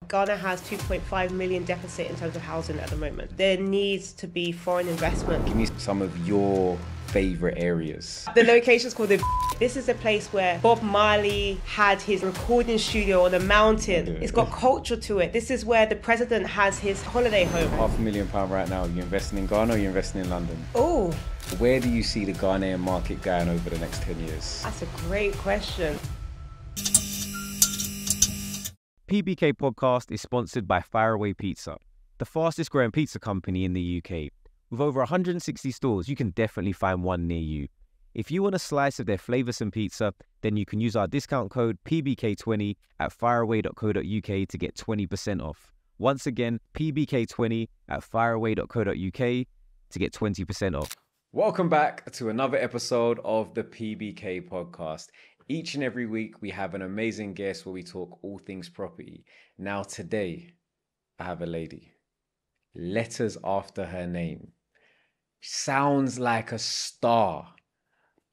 Ghana has 2.5 million deficit in terms of housing at the moment. There needs to be foreign investment. Give me some of your favorite areas. The location's called the... This is a place where Bob Marley had his recording studio on a mountain. It's got culture to it. This is where the president has his holiday home. £500,000 right now. You investing in Ghana or you investing in London? Oh, Where do you see the Ghanaian market going over the next 10 years? that's a great question. PBK podcast is sponsored by Faraway Pizza, the fastest growing pizza company in the UK. With over 160 stores, you can definitely find one near you. If you want a slice of their flavoursome pizza, then you can use our discount code PBK20 at faraway.co.uk to get 20% off. Once again, PBK20 at faraway.co.uk to get 20% off. Welcome back to another episode of the PBK podcast. Each and every week, we have an amazing guest where we talk all things property. Now, today, I have a lady. Letters after her name. Sounds like a star.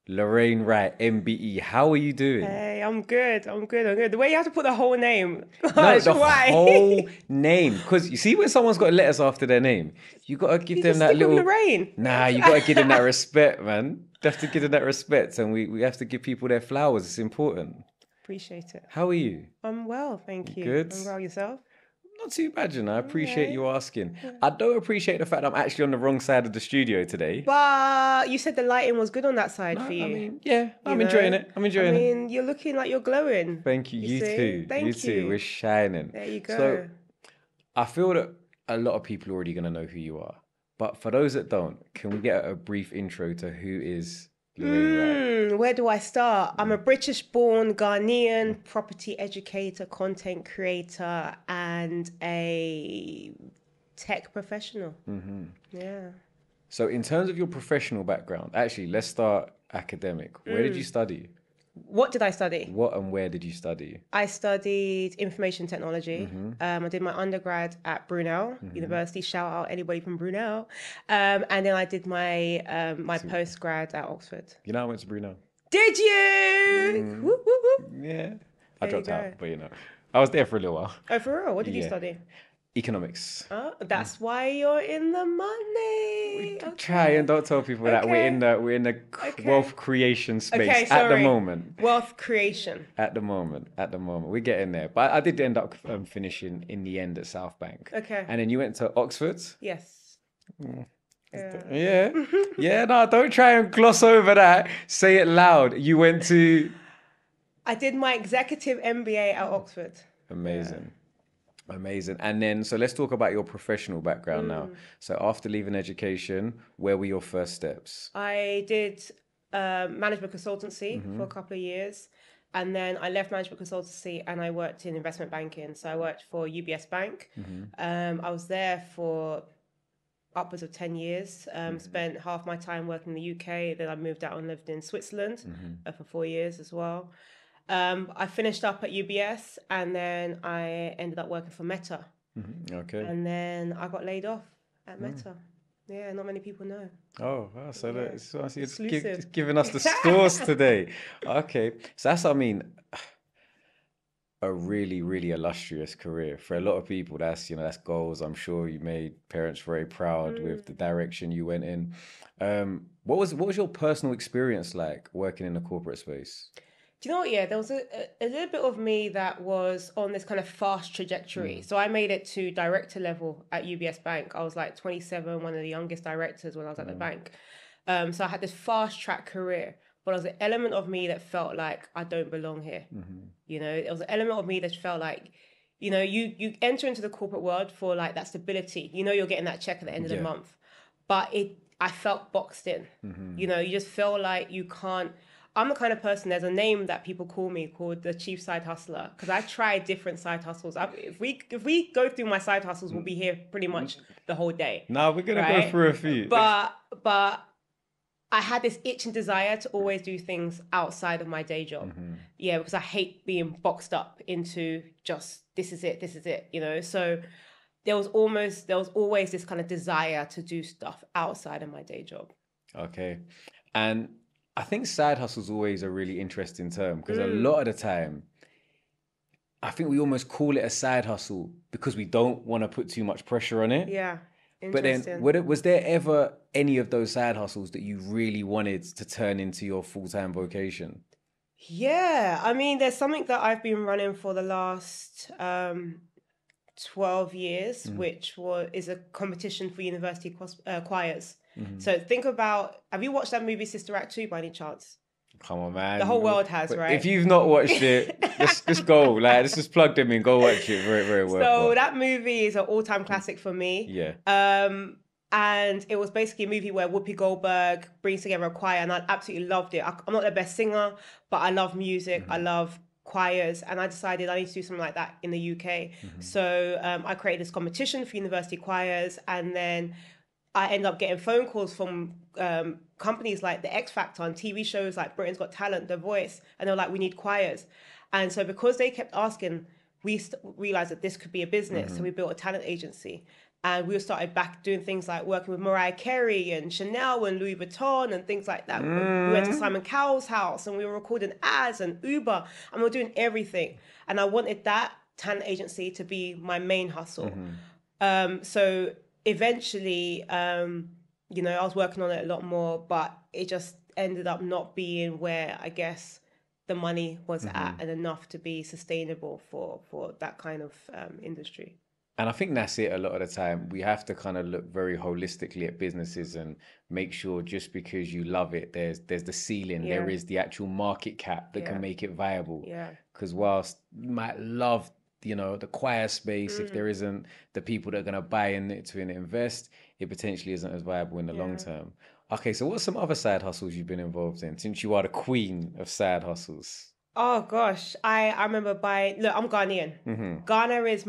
Lorraine Wright, MBE. How are you doing? Hey, I'm good. The way you have to put the whole name. No, Gosh, the why? whole name. Because you see when someone's got letters after their name, you got to give You them just that stick with little... Lorraine. Nah, you got to give them that respect, man. You have to give them that respect, and we have to give people their flowers. It's important. Appreciate it. How are you? I'm well, thank you. Good? I'm well, yourself? Not too bad, you know. I appreciate Alright. you asking. I don't appreciate the fact that I'm actually on the wrong side of the studio today. But you said the lighting was good on that side No, for you. I mean, yeah, I'm You enjoying know? it. I'm enjoying it. You're looking like you're glowing. Thank you. You see? too. Thank you too. you. We're shining. There you go. So I feel that a lot of people are already going to know who you are. But for those that don't, can we get a brief intro to who is Lorraine Wright? Where do I start? I'm a British-born Ghanaian property educator, content creator, and a tech professional. Yeah. So in terms of your professional background, actually, let's start academic. Where did you study? What did I study? What and where did you study? I studied information technology. I did my undergrad at Brunel University. Shout out anybody from Brunel. And then I did my my postgrad at Oxford. You know, I went to Brunel. Did you? Whoop, whoop, whoop. Yeah. I There you dropped out, go. but you know. I was there for a little while. Oh, for real? What did you Yeah. study? Economics. Oh, that's why you're in the money. Try and don't tell people that we're Okay. in the Okay. wealth creation space Okay, at the sorry. moment. Wealth creation. At the moment, we're getting there. But I did end up finishing in the end at South Bank. Okay. And then you went to Oxford. Yes. Yeah. Yeah, yeah. No, don't try and gloss over that. Say it loud. You went to I did my executive MBA at Oxford. amazing. Amazing. And then, so let's talk about your professional background now. So after leaving education, where were your first steps? I did management consultancy for a couple of years. And then I left management consultancy and I worked in investment banking. So I worked for UBS Bank. I was there for upwards of 10 years. Spent half my time working in the UK. Then I moved out and lived in Switzerland for 4 years as well. I finished up at UBS and then I ended up working for Meta. Okay. And then I got laid off at Meta. Yeah, not many people know. Oh, wow. So that's you're Exclusive. just giving us the stores today. Okay. So that's, I mean, a really, really illustrious career. For a lot of people, that's, you know, that's goals. I'm sure you made parents very proud with the direction you went in. What was your personal experience like working in the corporate space? Do you know what? Yeah, there was a little bit of me that was on this kind of fast trajectory. So I made it to director level at UBS Bank. I was like 27, one of the youngest directors when I was at the bank. So I had this fast track career, but there was an element of me that felt like I don't belong here. You know, there was an element of me that felt like, you know, you enter into the corporate world for like that stability. You know, you're getting that check at the end of the month, but I felt boxed in. You know, you just feel like you can't. I'm the kind of person, there's a name that people call me called the chief side hustler, because I tried different side hustles. If we go through my side hustles, we'll be here pretty much the whole day. No, we're going to go Right? through a few. But I had this itch and desire to always do things outside of my day job. Yeah, because I hate being boxed up into just, this is it, you know? So there was always this kind of desire to do stuff outside of my day job. Okay. And I think side hustle is always a really interesting term because a lot of the time, I think we almost call it a side hustle because we don't want to put too much pressure on it. Yeah. But then, was there ever any of those side hustles that you really wanted to turn into your full-time vocation? Yeah, I mean, there's something that I've been running for the last 12 years, which is a competition for university choirs. So think about, have you watched that movie Sister Act 2 by any chance? Come on, man. The whole world has, But right? if you've not watched it, let's go. Like, let's just plug them in. Go watch it. Very, very well. So that movie is an all-time classic for me. Yeah. And it was basically a movie where Whoopi Goldberg brings together a choir, and I absolutely loved it. I'm not the best singer, but I love music. I love choirs, and I decided I need to do something like that in the UK. So I created this competition for university choirs, and then I ended up getting phone calls from companies like the X Factor and TV shows like Britain's Got Talent, The Voice, and they were like, we need choirs. And so because they kept asking, we realized that this could be a business. So we built a talent agency. And we started back doing things like working with Mariah Carey and Chanel and Louis Vuitton and things like that. We went to Simon Cowell's house and we were recording ads and Uber and we were doing everything. And I wanted that talent agency to be my main hustle. So eventually, I was working on it a lot more, but it just ended up not being where I guess the money was at and enough to be sustainable for that kind of industry. And I think that's it a lot of the time. We have to kind of look very holistically at businesses and make sure just because you love it, there's the ceiling, there is the actual market cap that can make it viable. Yeah. Because whilst you might love, the choir space, if there isn't the people that are going to buy in it to invest, it potentially isn't as viable in the long term. Okay, so what are some other side hustles you've been involved in since you are the queen of side hustles? Oh, gosh. I remember look, I'm Ghanaian. Ghana is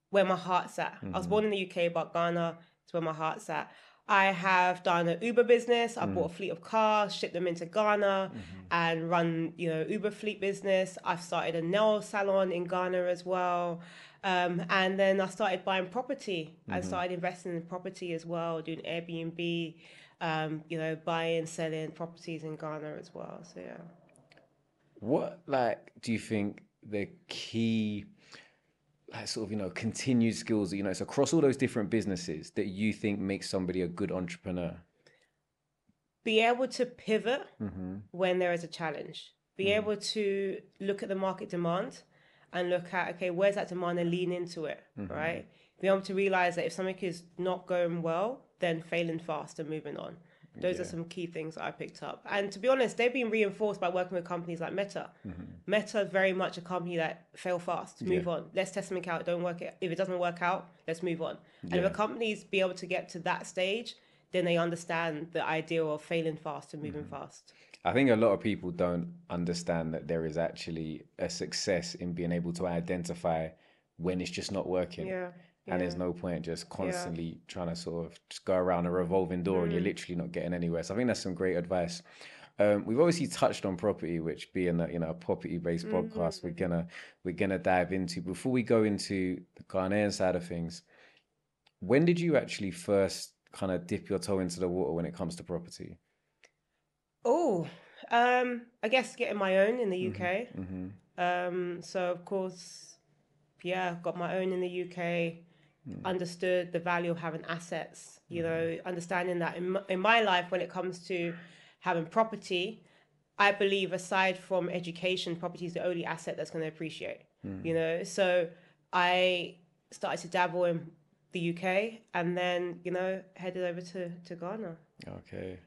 where my heart's at. I was born in the UK, but Ghana is where my heart's at. I have done an Uber business. I bought a fleet of cars, shipped them into Ghana and run, Uber fleet business. I've started a nail salon in Ghana as well. And then I started buying property. I started investing in property as well, doing Airbnb, buying, selling properties in Ghana as well. So, yeah. What, do you think the key continued skills that, it's across all those different businesses that you think makes somebody a good entrepreneur? Be able to pivot when there is a challenge. Be able to look at the market demand and look at, okay, where's that demand and lean into it, right? Be able to realize that if something is not going well, then failing fast and moving on. Those are some key things that I picked up. And to be honest, they've been reinforced by working with companies like Meta. Meta is very much a company that fail fast, move on. Let's test something out, don't work it. If it doesn't work out, let's move on. And if a company's be able to get to that stage, then they understand the idea of failing fast and moving fast. I think a lot of people don't understand that there is actually a success in being able to identify when it's just not working. And there's no point just constantly trying to sort of just go around a revolving door and you're literally not getting anywhere. So I think that's some great advice. We've obviously touched on property, which being a property-based podcast, we're gonna dive into. Before we go into the Ghanaian side of things, when did you actually first kind of dip your toe into the water when it comes to property? I guess getting my own in the UK. So of course, got my own in the UK. Understood the value of having assets, understanding that in my life, when it comes to having property, I believe aside from education, property is the only asset that's going to appreciate, So I started to dabble in the UK and then, headed over to Ghana. Okay.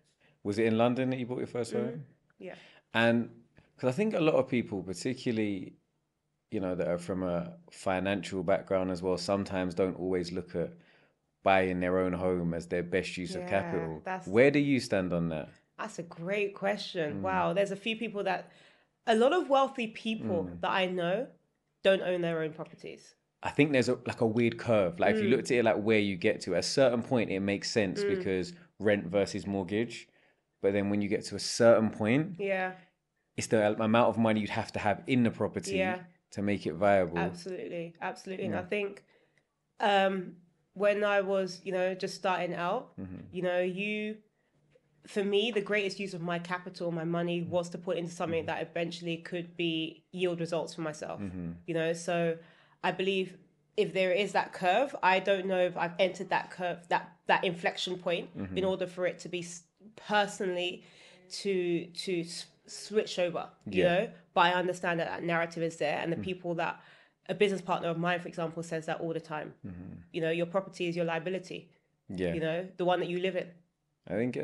Was it in London that you bought your first home? Yeah. And because I think a lot of people, particularly that are from a financial background as well, sometimes don't always look at buying their own home as their best use of capital. Where do you stand on that? That's a great question. Wow. There's a lot of wealthy people that I know don't own their own properties. I think there's a weird curve. Like if you looked at it where you get to, at a certain point, it makes sense because rent versus mortgage. But then when you get to a certain point, it's the amount of money you'd have to have in the property to make it viable. Absolutely. And I think when I was, just starting out, for me, the greatest use of my capital, my money, was to put into something that eventually could be yield results for myself. You know, so I believe if there is that curve, I don't know if I've entered that curve, that inflection point, in order for it to be personally to switch over. You know, but I understand that narrative is there, and the people that a business partner of mine, for example, says that all the time. You know, your property is your liability. Yeah. You know, the one that you live in. I think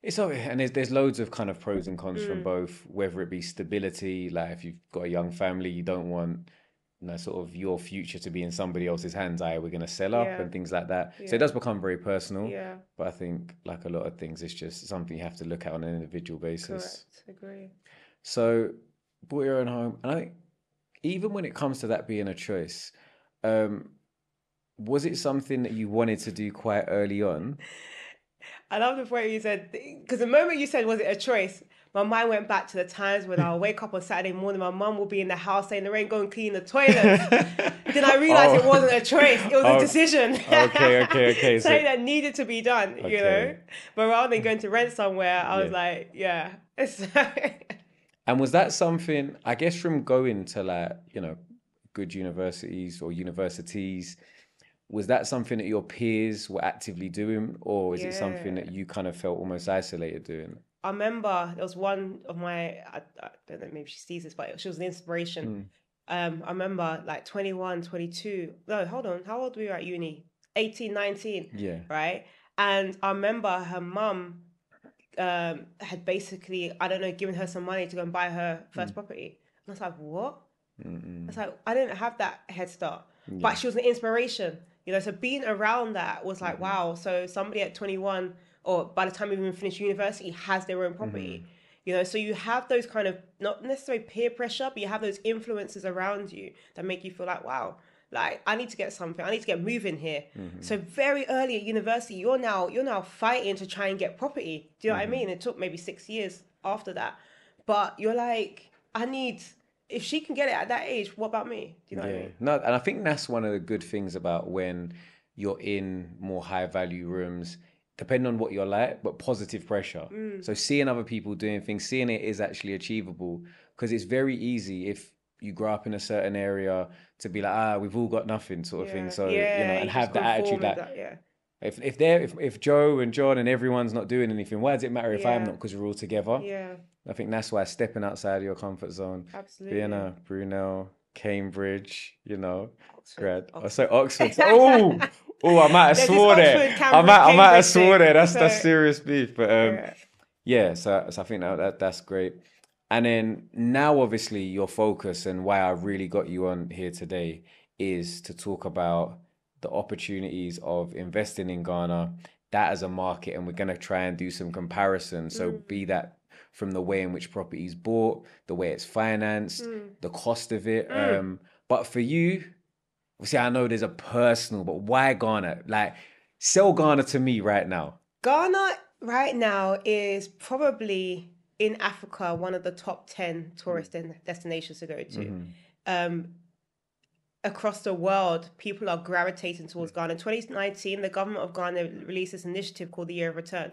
it's and there's loads of kind of pros and cons from both, whether it be stability, like if you've got a young family, you don't want, you know, sort of your future to be in somebody else's hands. We're going to sell up and things like that. So it does become very personal. Yeah. But I think, like a lot of things, it's just something you have to look at on an individual basis. Correct. Agree. So bought your own home, and I think even when it comes to that being a choice, was it something that you wanted to do quite early on? I love the point you said, because the moment you said, was it a choice? My mind went back to the times when I'll wake up on Saturday morning, my mum will be in the house saying, Lorraine, go and clean the toilets. Then I realised it wasn't a choice, it was a decision. Okay. Something that needed to be done, you know? But rather than going to rent somewhere, I was like, yeah. And was that something, I guess, from going to, like, you know, good universities or universities, was that something that your peers were actively doing, or is it something that you kind of felt almost isolated doing? I remember there was one of my, I don't know, maybe she sees this, but she was an inspiration. I remember like 21, 22. No, hold on. How old were you at uni? 18, 19. Yeah. Right? And I remember her mum had basically, I don't know, given her some money to go and buy her first property. And I was like, what? I was like, I didn't have that head start. Yeah. But she was an inspiration. You know, so being around that was like, wow. So somebody at 21, or by the time we even finish university, has their own property. You know, so you have those kind of, not necessarily peer pressure, but you have those influences around you that make you feel like, wow, like I need to get something. I need to get moving here. So very early at university, you're now fighting to try and get property. Do you know what I mean? It took maybe 6 years after that, but you're like, if she can get it at that age, what about me? Do you know what I mean? No, and I think that's one of the good things about when you're in more high value rooms, depending on what you're like, but positive pressure. So seeing other people doing things, seeing it is actually achievable, because it's very easy if you grow up in a certain area to be like, we've all got nothing sort of thing. So, you know, and have the attitude that, if Joe and John and everyone's not doing anything, why does it matter if I'm not, because we're all together? Yeah. I think that's why stepping outside of your comfort zone, absolutely, Vienna, Brunel, Cambridge, you know, Oxford. Oxford. Oh, I might have swore there. I might have swore there. That's serious beef. But so I think that's great. And then now, obviously, your focus and why I really got you on here today is to talk about the opportunities of investing in Ghana, that as a market, and we're going to try and do some comparisons. So be that from the way in which property is bought, the way it's financed, the cost of it. But for you, see, I know there's a personal, but why Ghana? Like, sell Ghana to me right now. Ghana right now is probably in Africa one of the top 10 tourist destinations to go to. Across the world, people are gravitating towards Ghana. In 2019, the government of Ghana released this initiative called the Year of Return.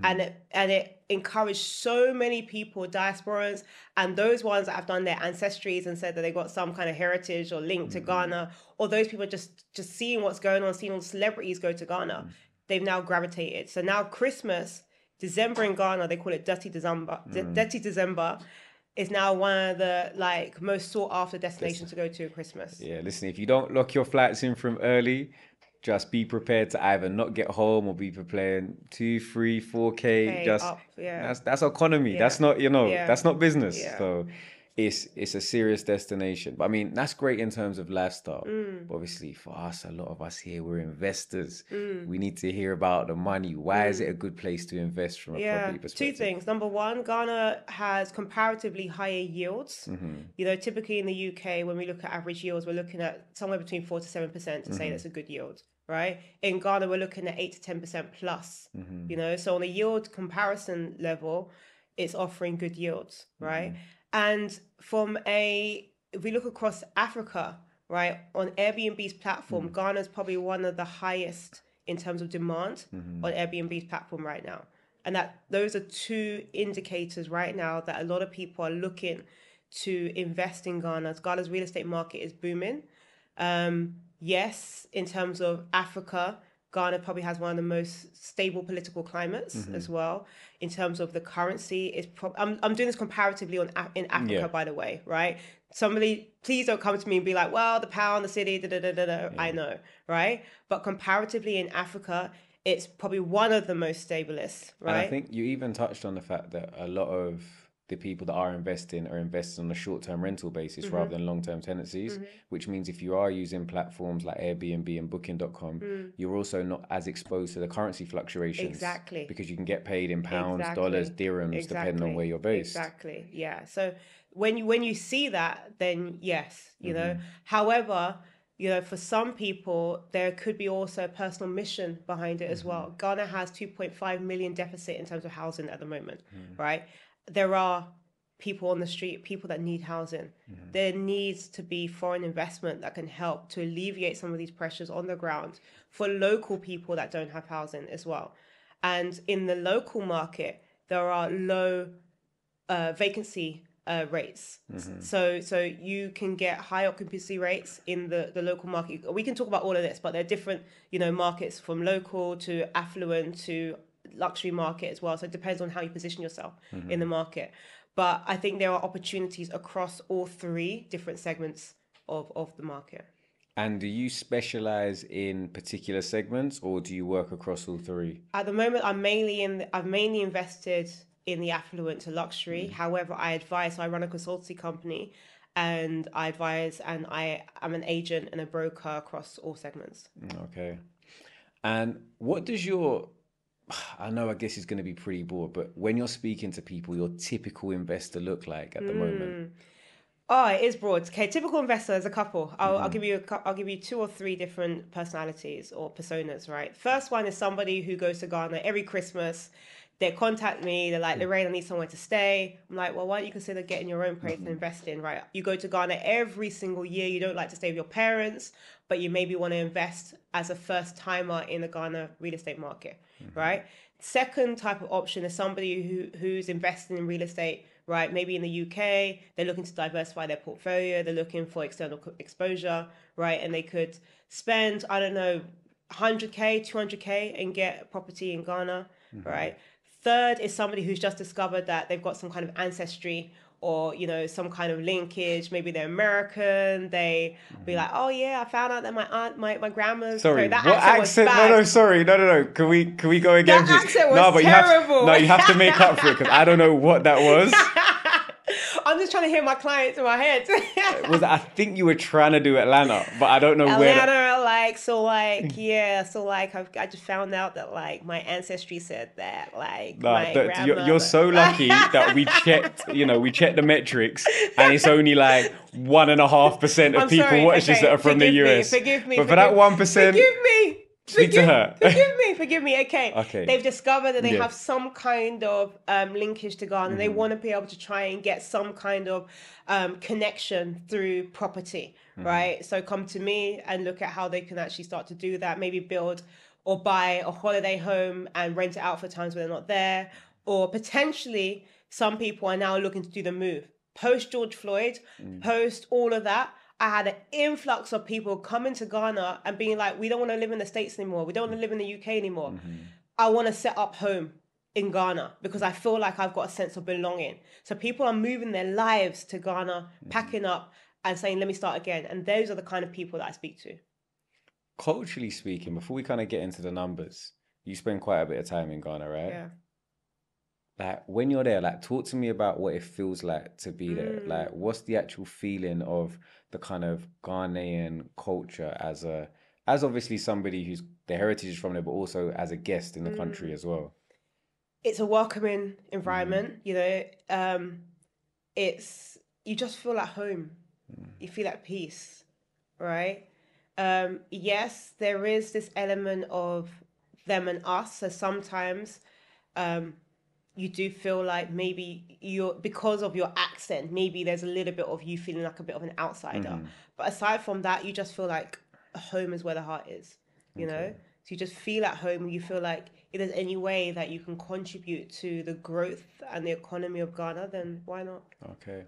And it encouraged so many people, diasporans, and those ones that have done their ancestries and said that they got some kind of heritage or link to Ghana, or those people just seeing what's going on, seeing all the celebrities go to Ghana. They've now gravitated. So now Christmas, December in Ghana, they call it Dirty December. Dirty December is now one of the most sought after destinations to go to at Christmas. Yeah, listen, if you don't lock your flights in from early, just be prepared to either not get home or be preparing 2, 3, 4K. Just up, that's economy. Yeah. That's not, that's not business. Yeah. So it's a serious destination. But I mean, that's great in terms of lifestyle. But obviously for us, a lot of us here, we're investors. We need to hear about the money. Why is it a good place to invest from a property perspective? 2 things. Number one, Ghana has comparatively higher yields. You know, typically in the UK, when we look at average yields, we're looking at somewhere between 4 to 7% to say that's a good yield, right? In Ghana, we're looking at 8 to 10% plus, you know, so on a yield comparison level, it's offering good yields, right? And if we look across Africa, right, on Airbnb's platform, Ghana is probably one of the highest in terms of demand on Airbnb's platform right now. And that those are two indicators right now that a lot of people are looking to invest in Ghana. Ghana's real estate market is booming. Yes, in terms of Africa, Ghana probably has one of the most stable political climates as well. In terms of the currency, I'm doing this comparatively in Africa, by the way, right? Somebody, please don't come to me and be like, well, the pound, the city, I know, right? But comparatively in Africa, it's probably one of the most stablest, right? And I think you even touched on the fact that a lot of the people that are investing on a short-term rental basis rather than long-term tenancies, which means if you are using platforms like Airbnb and Booking.com, you're also not as exposed to the currency fluctuations. Exactly. Because you can get paid in pounds, dollars, dirhams, depending on where you're based. Exactly. Yeah. So when you see that, then yes, you know. However, you know, for some people, there could be also a personal mission behind it as well. Ghana has 2.5 million deficit in terms of housing at the moment, right? There are people on the street, people that need housing. There needs to be foreign investment that can help to alleviate some of these pressures on the ground for local people that don't have housing as well. And in the local market, there are low vacancy rates. So you can get high occupancy rates in the local market. We can talk about all of this, but there are different, you know, markets from local to affluent to luxury market as well. So it depends on how you position yourself in the market. But I think there are opportunities across all three different segments of the market. And do you specialize in particular segments, or do you work across all three? At the moment, I've mainly invested in the affluent to luxury. However, I run a consultancy company, and I advise, and I am an agent and a broker across all segments. Okay. And what does I know, I guess it's going to be pretty broad, but when you're speaking to people, your typical investor look like at the moment? Oh, it is broad. Okay, typical investor, there's a couple. I'll give you 2 or 3 different personalities or personas, right? First one is somebody who goes to Ghana every Christmas. They contact me. They're like, Lorraine, I need somewhere to stay. I'm like, well, why don't you consider getting your own place and investing, right? You go to Ghana every single year. You don't like to stay with your parents, but you maybe want to invest as a first timer in the Ghana real estate market, right? Second type of option is somebody who's investing in real estate, right? Maybe in the UK, they're looking to diversify their portfolio. They're looking for external exposure, right? And they could spend, I don't know, 100K, 200K and get a property in Ghana, right? Third is somebody who's just discovered that they've got some kind of ancestry or, you know, some kind of linkage. Maybe they're American. They be like, oh yeah, I found out that my grandma's... Sorry, that what accent? No, sorry. No. Can we go again? That accent was terrible. You have to make up for it because I don't know what that was. I'm just trying to hear my clients in my head. I think you were trying to do Atlanta, but I don't know where. Atlanta, I just found out that like my ancestry said that like my grandmother. You're so lucky that we checked the metrics, and it's only like 1.5% of people watch this that are from the US. Forgive me. But for that 1%, forgive me. Speak to her. Forgive me. Okay. They've discovered that they have some kind of linkage to Ghana, and they want to be able to try and get some kind of connection through property, right? So come to me and look at how they can actually start to do that. Maybe build or buy a holiday home and rent it out for times when they're not there. Or potentially, some people are now looking to do the move. Post George Floyd, post all of that, I had an influx of people coming to Ghana and being like, we don't want to live in the States anymore. We don't want to live in the UK anymore. I want to set up home in Ghana because I feel like I've got a sense of belonging. So people are moving their lives to Ghana, packing up and saying, let me start again. And those are the kind of people that I speak to. Culturally speaking, before we kind of get into the numbers, you spend quite a bit of time in Ghana, right? Yeah. Like when you're there, like talk to me about what it feels like to be there. Like what's the actual feeling of the kind of Ghanaian culture as obviously somebody who's the heritage is from there, but also as a guest in the country as well? It's a welcoming environment, you know. You just feel at home. You feel at peace, right? Yes, there is this element of them and us. So sometimes you do feel like maybe because of your accent, maybe there's a little bit of you feeling like a bit of an outsider. But aside from that, you just feel like home is where the heart is, you know? So you just feel at home. You feel like if there's any way that you can contribute to the growth and the economy of Ghana, then why not? Okay.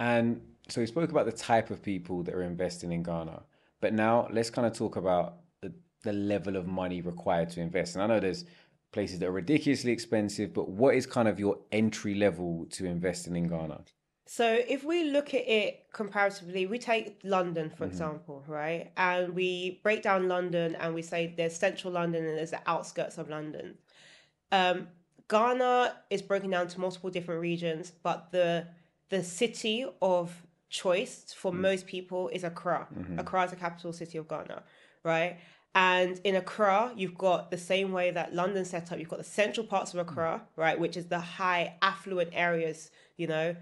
And so we spoke about the type of people that are investing in Ghana, but now let's kind of talk about the level of money required to invest. And I know there's places that are ridiculously expensive, but what is kind of your entry level to investing in Ghana? So if we look at it comparatively, we take London, for example, right? And we break down London and we say there's central London and there's the outskirts of London. Ghana is broken down to multiple different regions, but the city of choice for most people is Accra. Accra is the capital city of Ghana, right? And in Accra, you've got the same way that London set up. You've got the central parts of Accra, right, which is the high affluent areas, you know.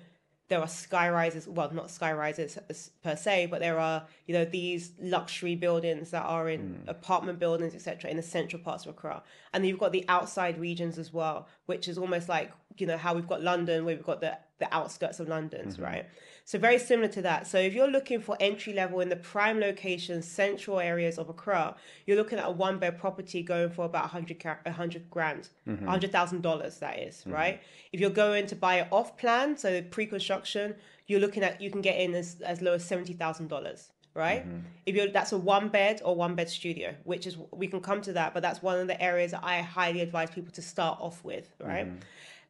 There are sky rises, well, not sky rises per se, but there are, you know, these luxury buildings that are in apartment buildings, etc., in the central parts of Accra. And then you've got the outside regions as well, which is almost like, you know, how we've got London, where we've got the outskirts of London, right? So very similar to that. So if you're looking for entry level in the prime locations, central areas of Accra, you're looking at a one bed property going for about $100,000, that is, right? If you're going to buy it off plan, so pre-construction, you're looking at, you can get in as low as $70,000. Right? If that's a one bed or one bed studio, which is, we can come to that, but that's one of the areas that I highly advise people to start off with, right?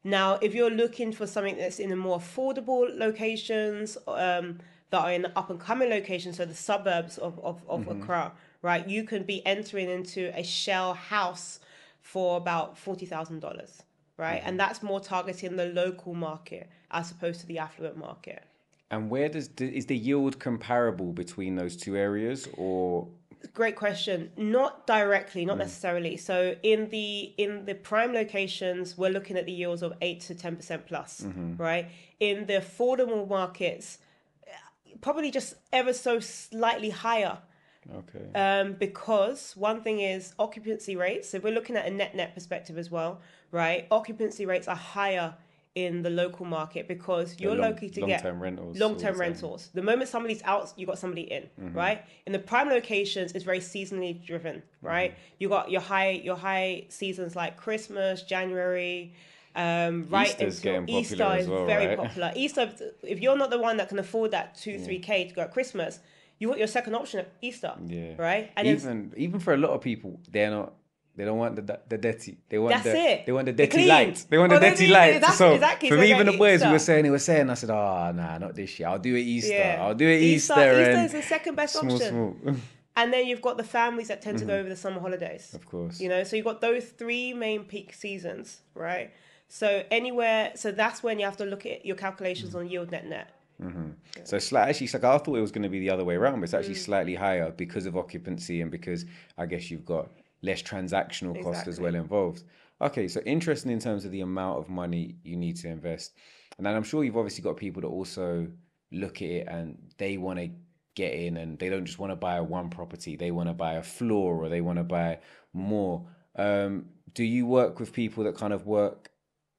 Now, if you're looking for something that's in the more affordable locations, that are in the up and coming locations, so the suburbs of Accra, right? You can be entering into a shell house for about $40,000, right? And that's more targeting the local market as opposed to the affluent market. And where is the yield comparable between those two areas, or? Great question. Not directly, not necessarily. So in the prime locations, we're looking at the yields of 8 to 10% plus, right? In the affordable markets, probably just ever so slightly higher. Okay. Because one thing is occupancy rates. So we're looking at a net perspective as well, right? Occupancy rates are higher in the local market because you're likely to get long-term rentals. The moment somebody's out, you got somebody in, right? In the prime locations, it's very seasonally driven, right? You got your high seasons like Christmas, January, right? Easter's getting popular Easter as is well, very right? popular. Easter, if you're not the one that can afford that 2-3K to go at Christmas, you want your second option at Easter, right? And even for a lot of people, they don't want the dirty. They want They want the dirty light. They want the dirty light. So exactly. for So even the boys, Easter. we were saying, I said, oh, nah, not this year. I'll do it Easter. Yeah. I'll do it Easter. Easter and is the second best option. Small. And then you've got the families that tend to go over the summer holidays. Of course. You know, so you've got those three main peak seasons, right? So that's when you have to look at your calculations on yield net. Yeah. So actually, it's like I thought it was going to be the other way around, but it's actually slightly higher because of occupancy and because I guess you've got less transactional cost as well involved. Okay, so interesting in terms of the amount of money you need to invest. And then I'm sure you've obviously got people that also look at it and they want to get in and they don't just want to buy one property. They want to buy a floor or they want to buy more. Do you work with people that kind of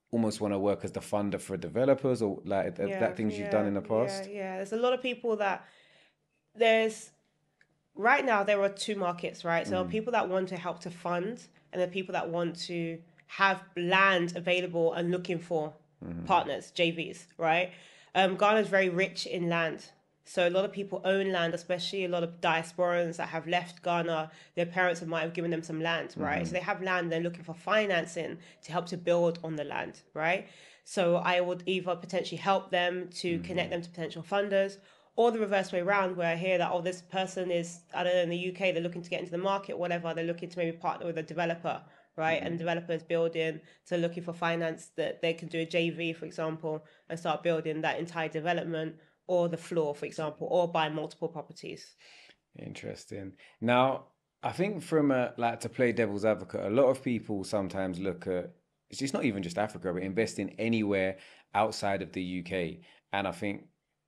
almost want to work as the funder for developers or like that things you've done in the past? Yeah. There's a lot of people that right now there are two markets, right? So there are people that want to help to fund and there are people that want to have land available and looking for partners, JVs, right? Ghana is very rich in land. So a lot of people own land, especially a lot of diasporans that have left Ghana. Their parents might have given them some land, right? So they have land, they're looking for financing to help to build on the land, right? So I would either potentially help them to connect them to potential funders, or the reverse way around, where I hear that, this person is, I don't know, in the UK, they're looking to get into the market, whatever, they're looking to maybe partner with a developer, right? And developers building, so looking for finance that they can do a JV, for example, and start building that entire development, or the floor, for example, or buy multiple properties. Interesting. Now, I think from to play devil's advocate, a lot of people sometimes look at, it's just not even just Africa, but investing anywhere outside of the UK. And I think,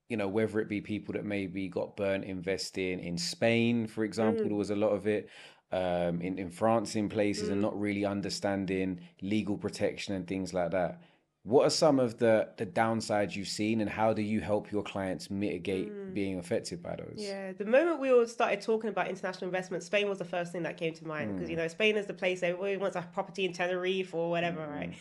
you know, whether it be people that maybe got burnt investing in Spain, for example, there was a lot of it, in France in places and not really understanding legal protection and things like that. What are some of the downsides you've seen, and how do you help your clients mitigate being affected by those? Yeah, the moment we all started talking about international investment, Spain was the first thing that came to mind because, you know, Spain is the place everybody wants a property in Tenerife or whatever, right?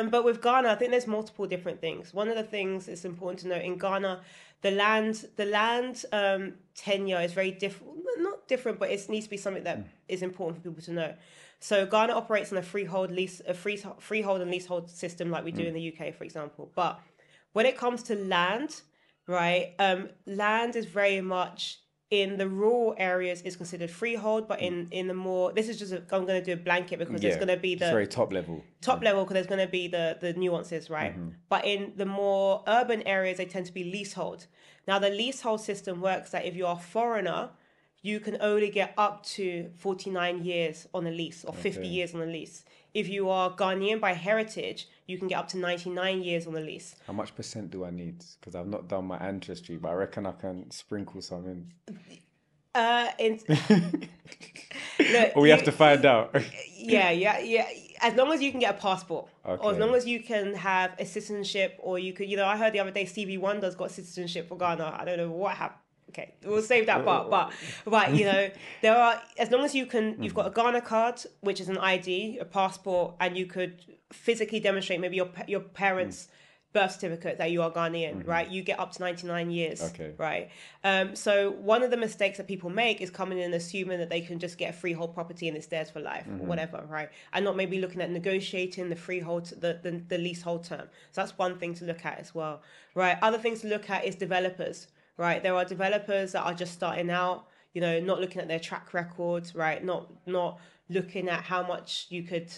But with Ghana, I think there's multiple different things. One of the things it's important to note in Ghana, the land tenure is very different, not different, but it needs to be something that is important for people to know. So Ghana operates on a freehold and leasehold system like we do in the UK, for example. But when it comes to land, right, land is very much in the rural areas is considered freehold, but in the more, this is just, I'm going to do a blanket because there's going to be the very top level because there's going to be the nuances, right? But in the more urban areas, they tend to be leasehold. Now, the leasehold system works that if you're a foreigner, you can only get up to 49 years on a lease or 50 years on a lease. If you are Ghanaian by heritage, you can get up to 99 years on a lease. How much % do I need? Because I've not done my ancestry, but I reckon I can sprinkle some in. Look, or we have to find out. Yeah. As long as you can get a passport, Okay. or as long as you can have a citizenship, or you could, I heard the other day Stevie Wonder's got citizenship for Ghana. I don't know what happened. Okay, we'll save that part. But there are, as long as you can, you've got a Ghana card, which is an ID, a passport, and you could physically demonstrate maybe your parents' birth certificate that you are Ghanaian, right? You get up to 99 years, right? So one of the mistakes that people make is coming in and assuming that they can just get a freehold property and it's theirs for life or whatever, right? And not maybe looking at negotiating the freehold, the leasehold term. So that's one thing to look at as well, right? Other things to look at is developers. Right, there are developers that are just starting out, not looking at their track records, right? Not looking at how much you could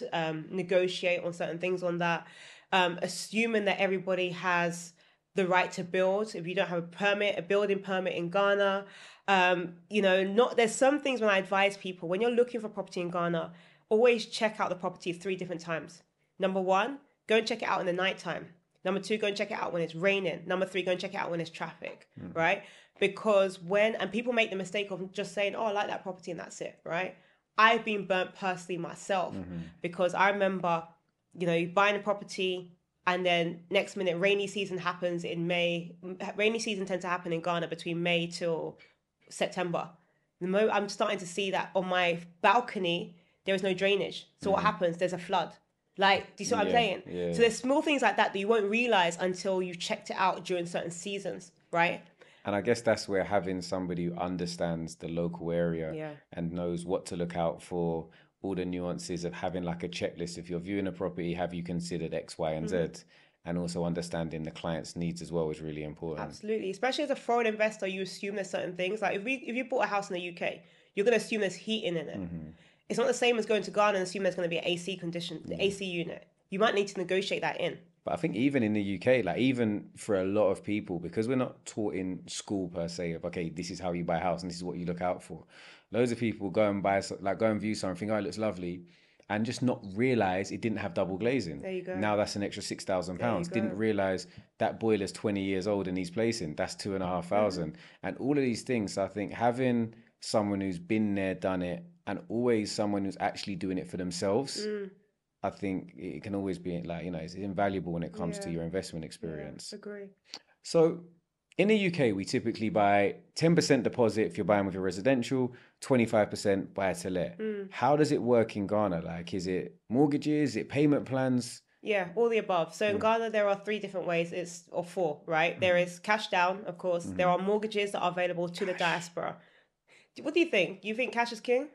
negotiate on certain things on that. Assuming that everybody has the right to build. If you don't have a building permit in Ghana, there's some things when I advise people, when you're looking for property in Ghana, always check out the property 3 different times. Number 1, go and check it out in the nighttime. Number 2, go and check it out when it's raining. Number 3, go and check it out when it's traffic, right? Because and people make the mistake of just saying, oh, I like that property and that's it, right? I've been burnt personally myself because I remember, buying a property and then next minute rainy season happens in May. Rainy season tends to happen in Ghana between May till September. The moment I'm starting to see that on my balcony, there is no drainage. So what happens? There's a flood. Like, do you see what I'm saying? Yeah. So there's small things like that you won't realize until you've checked it out during certain seasons, right? And I guess that's where having somebody who understands the local area and knows what to look out for, all the nuances of having like a checklist. If you're viewing a property, have you considered X, Y, and Z? And also understanding the client's needs as well is really important. Absolutely. Especially as a foreign investor, you assume there's certain things. Like if you bought a house in the UK, you're going to assume there's heating in it. It's not the same as going to Ghana and assume there's going to be an AC unit. You might need to negotiate that in. But I think even in the UK, like even for a lot of people, because we're not taught in school per se of, okay, this is how you buy a house and this is what you look out for. Loads of people go and view something, oh, it looks lovely, and just not realize it didn't have double glazing. There you go. Now that's an extra £6,000. Didn't realize that boiler's 20 years old and needs placing. That's $2,500. And all of these things, so I think having someone who's been there, done it, and always someone who's actually doing it for themselves, I think it can always be like, it's invaluable when it comes to your investment experience. Agree. So in the UK, we typically buy 10% deposit if you're buying with your residential, 25% buy to let. How does it work in Ghana? Like, is it mortgages? Is it payment plans? Yeah, all the above. So in Ghana, there are 3 different ways, or 4, right? There is cash down, of course. There are mortgages that are available to the diaspora. What do you think? Do you think cash is king?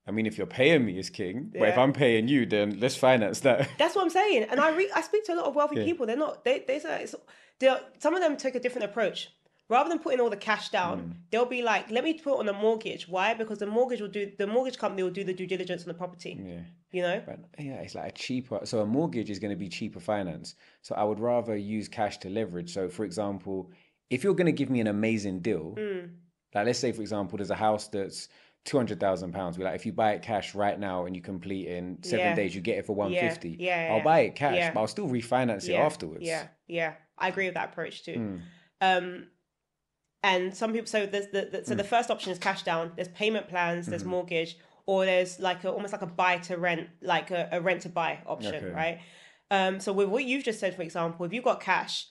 I mean, if you're paying me as king, but if I'm paying you, then let's finance that. That's what I'm saying. And I speak to a lot of wealthy people. They're not, some of them take a different approach. Rather than putting all the cash down, they'll be like, let me put on a mortgage. Why? Because the mortgage company will do the due diligence on the property. But it's like so a mortgage is going to be cheaper finance. So I would rather use cash to leverage. So for example, if you're going to give me an amazing deal, like let's say, for example, there's a house that's £200,000. We're like, if you buy it cash right now and you complete in 7 days, you get it for 150. I'll buy it cash, but I'll still refinance it afterwards. Yeah. I agree with that approach too. And some people, so there's the first option is cash down. There's payment plans, there's mortgage, or there's like almost like a buy to rent, like a rent to buy option, right? So with what you've just said, for example, if you've got cash,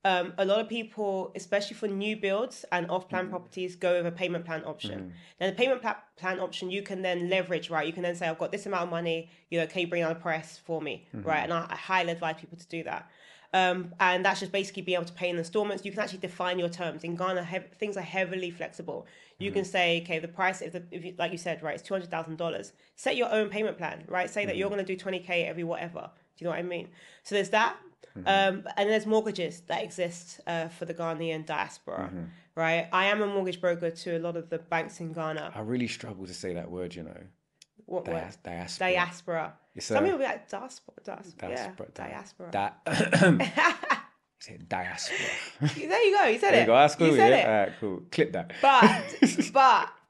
a lot of people, especially for new builds and off-plan properties, go with a payment plan option. Now, the payment plan option, you can then leverage, right? You can then say, I've got this amount of money, can you bring down the price for me, right? And I highly advise people to do that. And that's just basically being able to pay in installments. You can actually define your terms. In Ghana, things are heavily flexible. You can say, okay, the price, if you, like you said, right, it's $200,000. Set your own payment plan, right? Say that you're going to do 20K every whatever. Do you know what I mean? So there's that. And there's mortgages that exist for the Ghanaian diaspora, right? I am a mortgage broker to a lot of the banks in Ghana. I really struggle to say that word, What word? Diaspora. Diaspora. Some people be like diaspora. Yeah, diaspora. Say diaspora. There you go. You said There it. you go. That's cool. You said yeah. it. All right, cool. Clip that.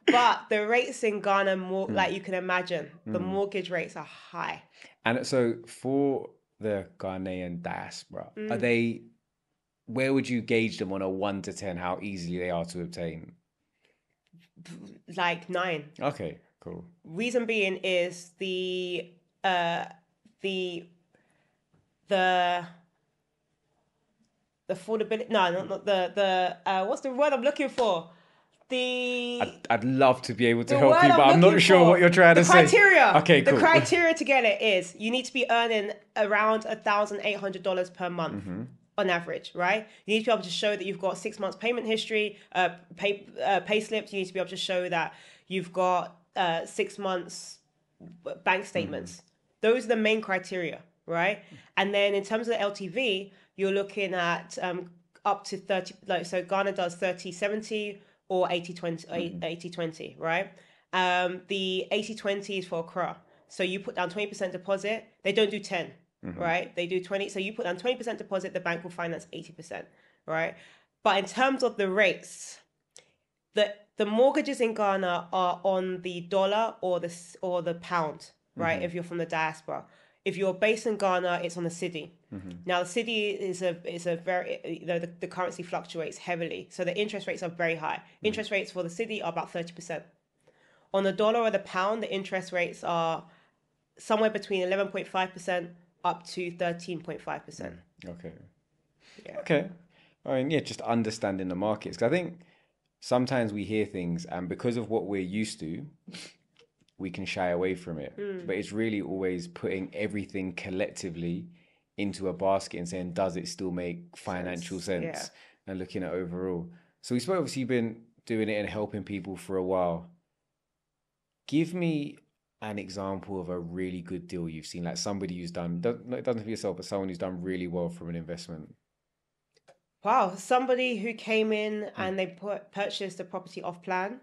But the rates in Ghana, like you can imagine, the mortgage rates are high. And so for the Ghanaian diaspora, are they? Where would you gauge them on a 1 to 10? How easily they are to obtain? Like 9. Okay, cool. Reason being is the affordability. No, not the what's the word I'm looking for? I'd love to be able to help you, word but I'm not sure what you're trying to say. The criteria. Okay, cool. The criteria to get it is you need to be earning around $1,800 per month on average, right? You need to be able to show that you've got 6 months payment history, pay slips. You need to be able to show that you've got 6 months bank statements. Those are the main criteria, right? And then in terms of the LTV, you're looking at up to 30. So Ghana does 30-70 or 80-20, 80-20, right? The 80-20 is for Accra. So you put down 20% deposit. They don't do 10, right? They do 20. So you put down 20% deposit, the bank will finance 80%, right? But in terms of the rates, the mortgages in Ghana are on the dollar or the pound, right? If you're from the diaspora. If you're based in Ghana, it's on the cedi. Now, the cedi is a very, the currency fluctuates heavily. So the interest rates are very high. Interest rates for the cedi are about 30%. On the dollar or the pound, the interest rates are somewhere between 11.5% up to 13.5%. Okay. Yeah. Okay. I mean, yeah, just understanding the markets. 'Cause I think sometimes we hear things and because of what we're used to, we can shy away from it. But it's really always putting everything collectively into a basket and saying, does it still make financial sense? Yeah. And looking at overall. So we spoke, obviously you've been doing it and helping people for a while. Give me an example of a really good deal you've seen, like somebody who's done, it doesn't for yourself, but someone who's done really well from an investment. Wow, somebody who came in and they purchased the property off plan.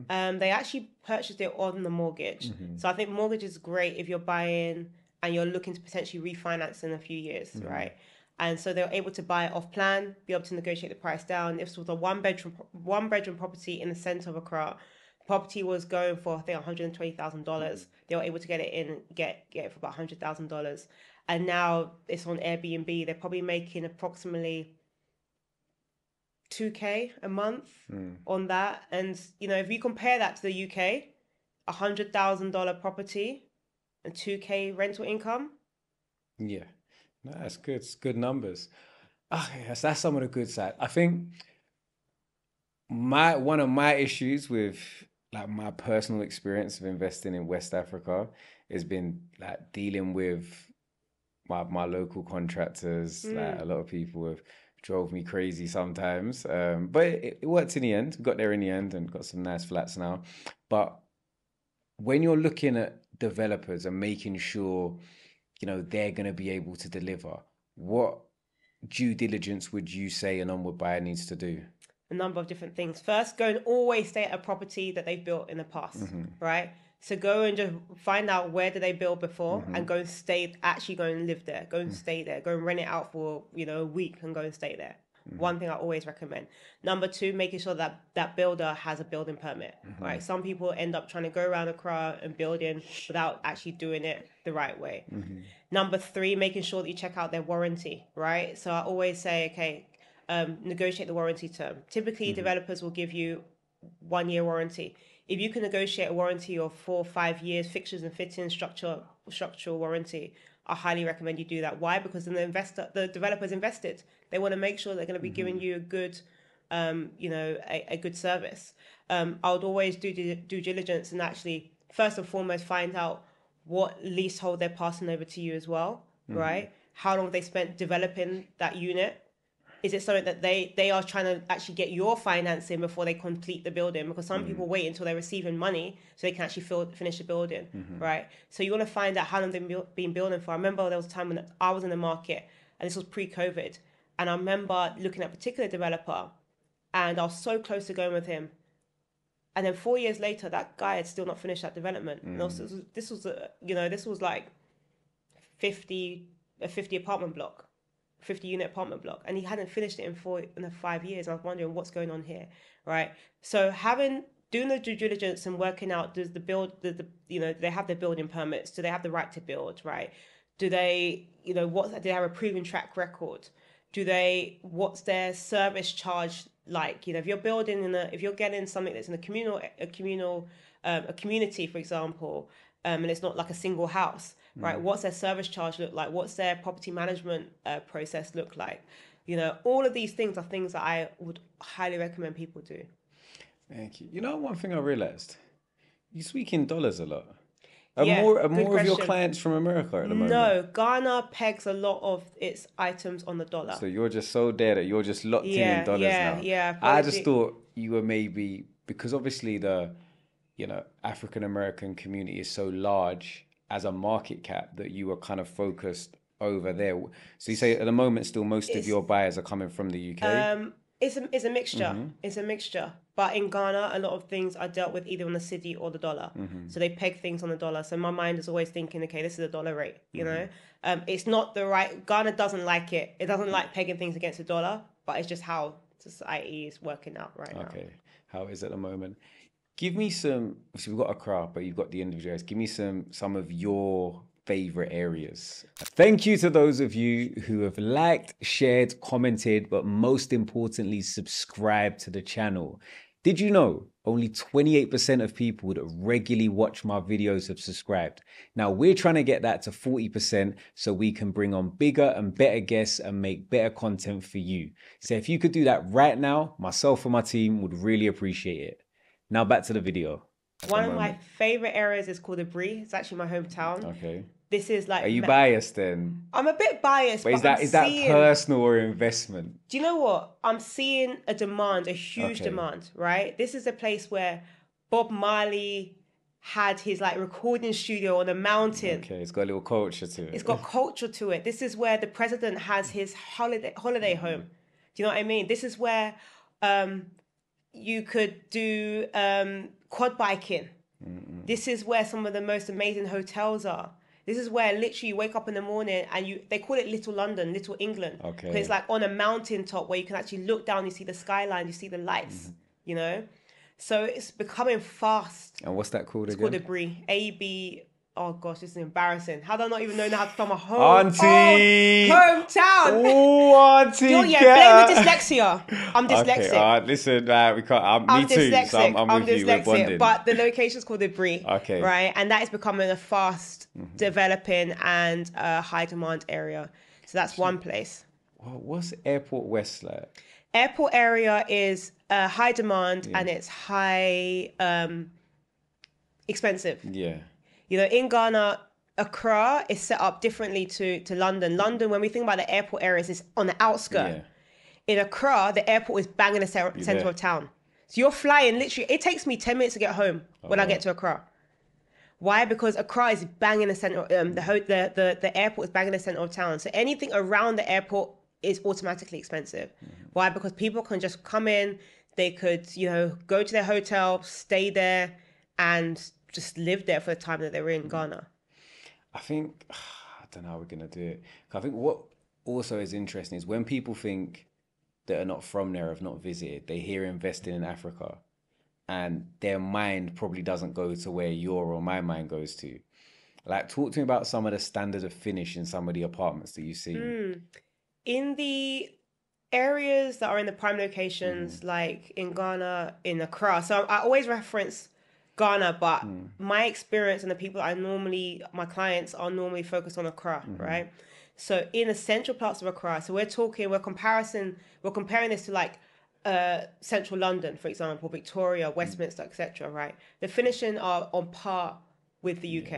They actually purchased it on the mortgage. So I think mortgage is great if you're buying and you're looking to potentially refinance in a few years, right? And so they were able to buy it off plan, be able to negotiate the price down. This was a one bedroom property in the center of Accra. Property was going for I think $120,000. They were able to get it for about $100,000, and now it's on Airbnb. They're probably making approximately $2K a month on that. And if you compare that to the UK, $100,000 property and $2K rental income. Yeah, no, that's good. It's good numbers. Okay, that's some of the good side. I think one of my issues with like my personal experience of investing in West Africa has been like dealing with my local contractors. Like a lot of people have drove me crazy sometimes, but it worked in the end. We got there in the end and got some nice flats now. But when you're looking at developers and making sure they're going to be able to deliver, what due diligence would you say an onward buyer needs to do? A number of different things. First, go and always stay at a property that they've built in the past, right? So go and just find out where did they build before and go and live there. Go and stay there. Go and rent it out for, a week and go and stay there. One thing I always recommend. Number two, making sure that that builder has a building permit, right? Some people end up trying to go around Accra and building without actually doing it the right way. Number three, making sure that you check out their warranty, right? So I always say, okay, negotiate the warranty term. Typically, developers will give you 1 year warranty. If you can negotiate a warranty of 4 or 5 years, fixtures and fittings, structural warranty, I highly recommend you do that. Why? Because then the developer's invested. They want to make sure they're going to be giving you a good, a good service. I would always do due diligence and actually, first and foremost, find out what leasehold they're passing over to you as well, right? How long they spent developing that unit. Is it something that they are trying to actually get your financing before they complete the building? Because some people wait until they're receiving money so they can actually finish the building, right? So you want to find out how long they've been building for. I remember there was a time when I was in the market, and this was pre-COVID, and I remember looking at a particular developer, and I was so close to going with him. And then 4 years later, that guy had still not finished that development. And also, this was like a 50 apartment block. 50-unit apartment block, and he hadn't finished it in 5 years. I was wondering what's going on here, right? So doing the due diligence and working out, does do they have their building permits? Do they have the right to build, right? Do they, do they have a proven track record? What's their service charge like? If you're building if you're getting something that's in a community, for example, and it's not like a single house, right? What's their service charge look like? What's their property management process look like? All of these things are things that I would highly recommend people do. Thank you. One thing I realized, you speak in dollars a lot. Yeah, more of question. your clients from America at the moment? No, Ghana pegs a lot of its items on the dollar. So you're just so there that you're just locked in dollars now. Yeah. I just thought you were maybe, because obviously the African American community is so large as a market cap, that you were kind of focused over there. So you say at the moment still most of your buyers are coming from the UK? It's a mixture. It's a mixture. But in Ghana, a lot of things are dealt with either on the cedi or the dollar. So they peg things on the dollar. So my mind is always thinking, okay, this is a dollar rate, It's not the right... Ghana doesn't like it. It doesn't like pegging things against the dollar, but it's just how society is working out right now. Okay. How is it at the moment? Give me some... Obviously, we've got Accra, but you've got the individuals. Give me some of your favorite areas. Thank you to those of you who have liked, shared, commented, but most importantly, subscribed to the channel. Did you know only 28% of people that regularly watch my videos have subscribed? Now we're trying to get that to 40% so we can bring on bigger and better guests and make better content for you. So if you could do that right now, myself and my team would really appreciate it. Now back to the video. One of my favorite areas is called Abri. It's actually my hometown. Okay. This is like... Are you biased then? I'm a bit biased, but is that personal or investment? Do you know what? I'm seeing a huge demand, right? This is a place where Bob Marley had his recording studio on a mountain. Okay, it's got a little culture to it. It's got culture to it. This is where the president has his holiday home. Do you know what I mean? This is where you could do quad biking. This is where some of the most amazing hotels are. This is where literally you wake up in the morning and they call it Little London, Little England. Okay. Because it's like on a mountaintop where you can actually look down, you see the skyline, you see the lights, So it's becoming fast. And what's that called again? It's called Abri. A-B... Oh gosh, this is embarrassing. How do I not even know how to spell my Auntie! Hometown? Oh, Auntie! Blame the dyslexia. I'm dyslexic. Okay, listen, we can't. I'm me dyslexic. Too. So I'm with you. We're bonding. But the location's called Abri. Okay. Right, and that is becoming a fast developing and high demand area. So that's one place. What's Airport West like? Airport area is high demand and it's high expensive. Yeah. In Ghana, Accra is set up differently to London. London, when we think about the airport areas, is on the outskirts. Yeah. In Accra, the airport is bang in the center of town. So you're flying literally, it takes me 10 minutes to get home when I get to Accra. Why? Because Accra is bang in the center, the airport is bang in the center of town. So anything around the airport is automatically expensive. Why? Because people can just come in, they could, go to their hotel, stay there, and just live there for the time that they were in Ghana. I think, I don't know how we're going to do it. I think what also is interesting is when people think that are not from there, have not visited, they hear investing in Africa and their mind probably doesn't go to where your or my mind goes to. Talk to me about some of the standard of finish in some of the apartments that you see. In the areas that are in the prime locations, like in Ghana, in Accra. So I always reference Ghana, but my experience and the people my clients are normally focused on Accra, right? So in the central parts of Accra, so we're comparing this to like central London, for example, Victoria, Westminster, etc., right? The finishing are on par with the UK.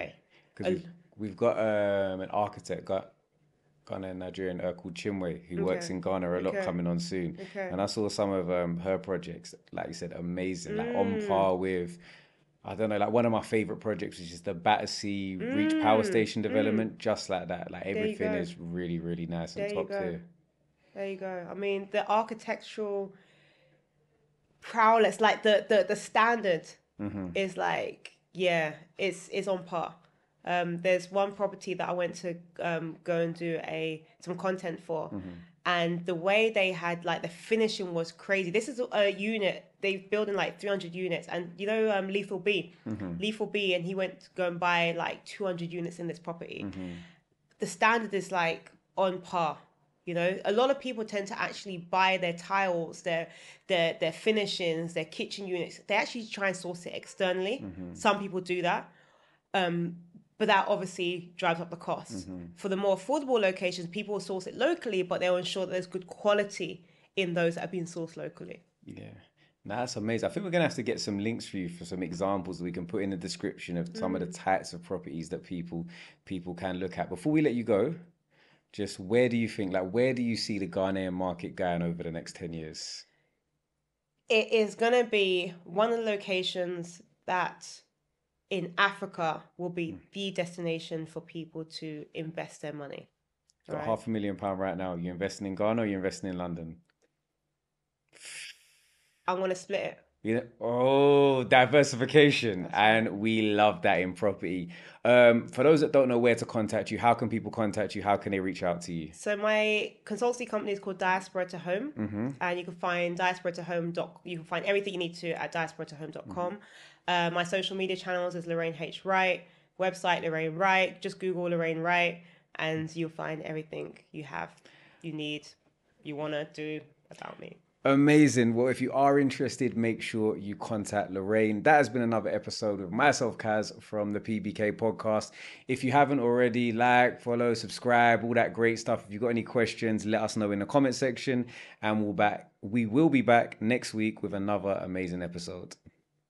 Because we've got an architect, Ghanaian Nigerian called Chinwe, who works in Ghana a lot, coming on soon. And I saw some of her projects, like you said, amazing, like on par with, I don't know, like one of my favorite projects, which is the Battersea Reach Power Station development, just like that. Like everything is really, really nice and top tier. There you go. I mean, the architectural prowess, like the standard is like, it's on par. There's one property that I went to go and do some content for, and the way they had, like, the finishing was crazy. This is a unit they built in like 300 units, and you know Lethal B, and he went to go and buy like 200 units in this property. The standard is like on par. You know, a lot of people tend to actually buy their tiles, their finishings, their kitchen units. They actually try and source it externally. Some people do that. But that obviously drives up the cost. For the more affordable locations, people will source it locally, but they'll ensure that there's good quality in those that are being sourced locally. Yeah. No, that's amazing. I think we're going to have to get some links for you for some examples that we can put in the description of some of the types of properties that people can look at. Before we let you go, just where do you see the Ghanaian market going over the next 10 years? It is going to be one of the locations that in Africa will be the destination for people to invest their money. Got £500,000 right now. You investing in Ghana or you investing in London? I'm going to split it. Diversification. And we love that in property. For those that don't know where to contact you, how can people contact you? How can they reach out to you? So my consultancy company is called Diaspora to Home, and you can find Diaspora to Home. You can find everything you need to at diasporatohome.com. My social media channels is Lorraine H. Wright, website Lorraine Wright. Just Google Lorraine Wright, and you'll find everything you need, you want to do about me. Amazing. Well, if you are interested, make sure you contact Lorraine. That has been another episode with myself, Kaz, from the PBK podcast. If you haven't already, like, follow, subscribe, all that great stuff. If you've got any questions, let us know in the comment section, and we will be back next week with another amazing episode.